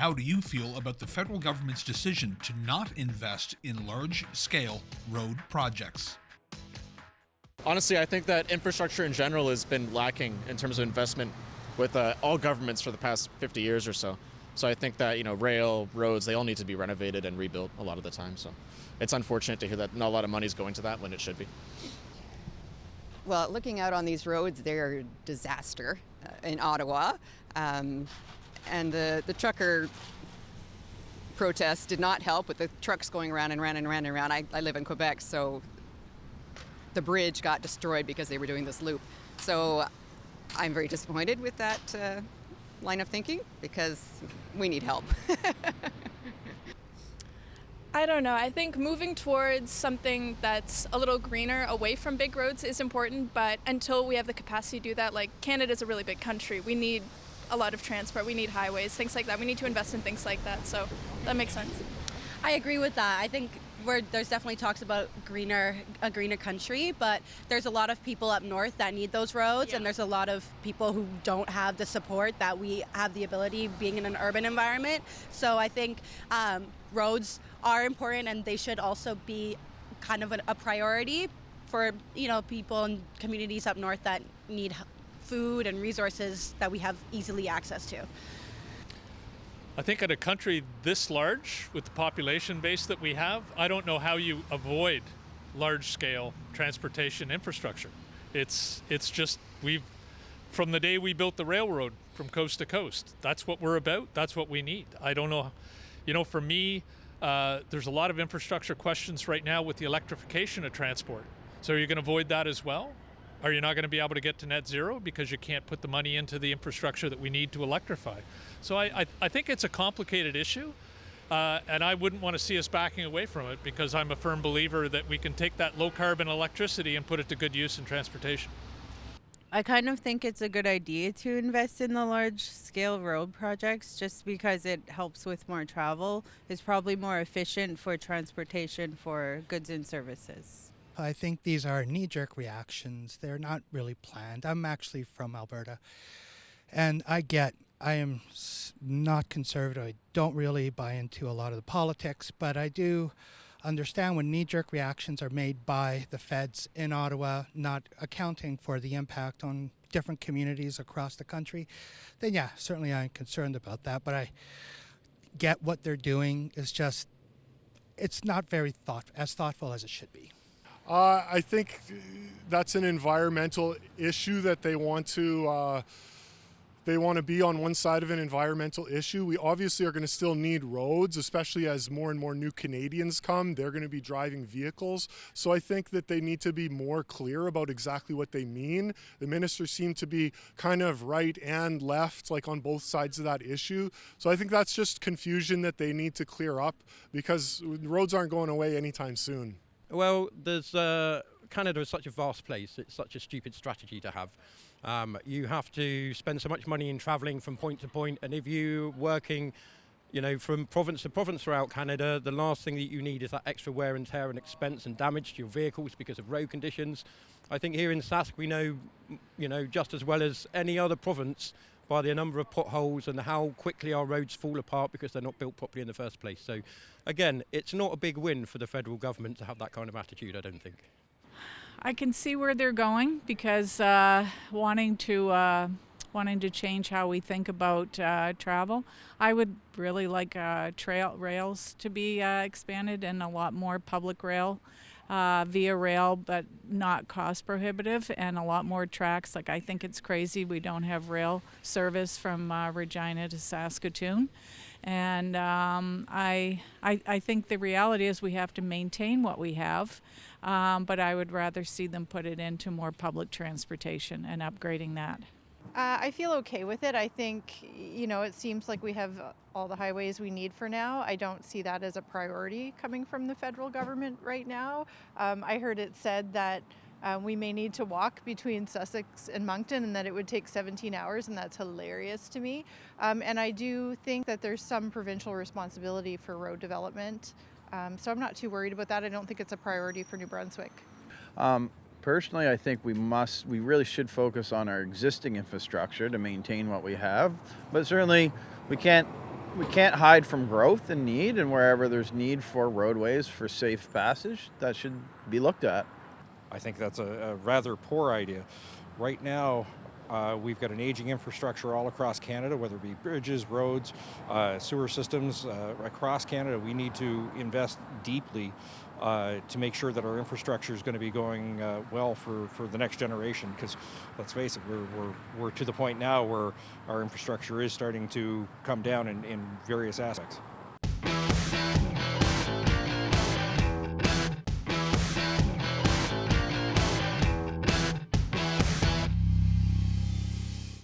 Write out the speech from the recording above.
How do you feel about the federal government's decision to not invest in large-scale road projects? Honestly, I think that infrastructure in general has been lacking in terms of investment with all governments for the past 50 years or so. So I think that, rail, roads, they all need to be renovated and rebuilt a lot of the time. So it's unfortunate to hear that not a lot of money is going to that when it should be. Well, looking out on these roads, they're a disaster in Ottawa. And the trucker protest did not help with the trucks going around and around and around and around. I live in Quebec, so the bridge got destroyed because they were doing this loop. So I'm very disappointed with that line of thinking because we need help. I don't know. I think moving towards something that's a little greener away from big roads is important, but until we have the capacity to do that, like Canada's a really big country. We need a lot of transport. We need highways, things like that. We need to invest in things like that. So that makes sense. I agree with that. I think there's definitely talks about a greener country, but there's a lot of people up north that need those roads, and there's a lot of people who don't have the support that we have the ability being in an urban environment. So I think roads are important, and they should also be kind of a priority for people and communities up north that need food and resources that we have easily access to. I think in a country this large, with the population base that we have, I don't know how you avoid large-scale transportation infrastructure. It's just, from the day we built the railroad from coast to coast, that's what we're about, that's what we need. I don't know, for me, there's a lot of infrastructure questions right now with the electrification of transport. So are you going to avoid that as well? Are you not going to be able to get to net zero because you can't put the money into the infrastructure that we need to electrify? So I think it's a complicated issue, and I wouldn't want to see us backing away from it because I'm a firm believer that we can take that low-carbon electricity and put it to good use in transportation. I kind of think it's a good idea to invest in the large-scale road projects just because it helps with more travel. It's probably more efficient for transportation for goods and services. I think these are knee-jerk reactions. They're not really planned. I'm actually from Alberta, and I am not conservative. I don't really buy into a lot of the politics, but I do understand when knee-jerk reactions are made by the feds in Ottawa, not accounting for the impact on different communities across the country, then yeah, certainly I'm concerned about that. But I get what they're doing is just, it's not very thoughtful as it should be. I think that's an environmental issue that they want to be on one side of an environmental issue. We obviously are going to still need roads, especially as more and more new Canadians come. They're going to be driving vehicles. So I think that they need to be more clear about exactly what they mean. The ministers seem to be kind of right and left, like on both sides of that issue. So I think that's just confusion that they need to clear up because roads aren't going away anytime soon. Well, Canada is such a vast place. It's such a stupid strategy to have. You have to spend so much money in travelling from point to point, and if you're working, from province to province throughout Canada, the last thing that you need is that extra wear and tear and expense and damage to your vehicles because of road conditions. I think here in Sask we know, just as well as any other province by the number of potholes and how quickly our roads fall apart because they're not built properly in the first place. So, again, it's not a big win for the federal government to have that kind of attitude, I don't think. I can see where they're going because wanting to change how we think about travel. I would really like rails to be expanded and a lot more public rail via rail, but not cost prohibitive, and a lot more tracks. Like, I think it's crazy we don't have rail service from Regina to Saskatoon. And I think the reality is we have to maintain what we have, but I would rather see them put it into more public transportation and upgrading that. I feel okay with it. I think, it seems like we have all the highways we need for now. I don't see that as a priority coming from the federal government right now. I heard it said that we may need to walk between Sussex and Moncton and that it would take 17 hours, and that's hilarious to me. And I do think that there's some provincial responsibility for road development. So I'm not too worried about that. I don't think it's a priority for New Brunswick. Personally, I think we really should focus on our existing infrastructure to maintain what we have. But certainly we can't we can't hide from growth and need, and wherever there's need for roadways for safe passage, that should be looked at. I think that's a rather poor idea. Right now, we've got an aging infrastructure all across Canada, whether it be bridges, roads, sewer systems across Canada. We need to invest deeply to make sure that our infrastructure is going to be going well for the next generation. Because let's face it, we're to the point now where our infrastructure is starting to come down in various aspects.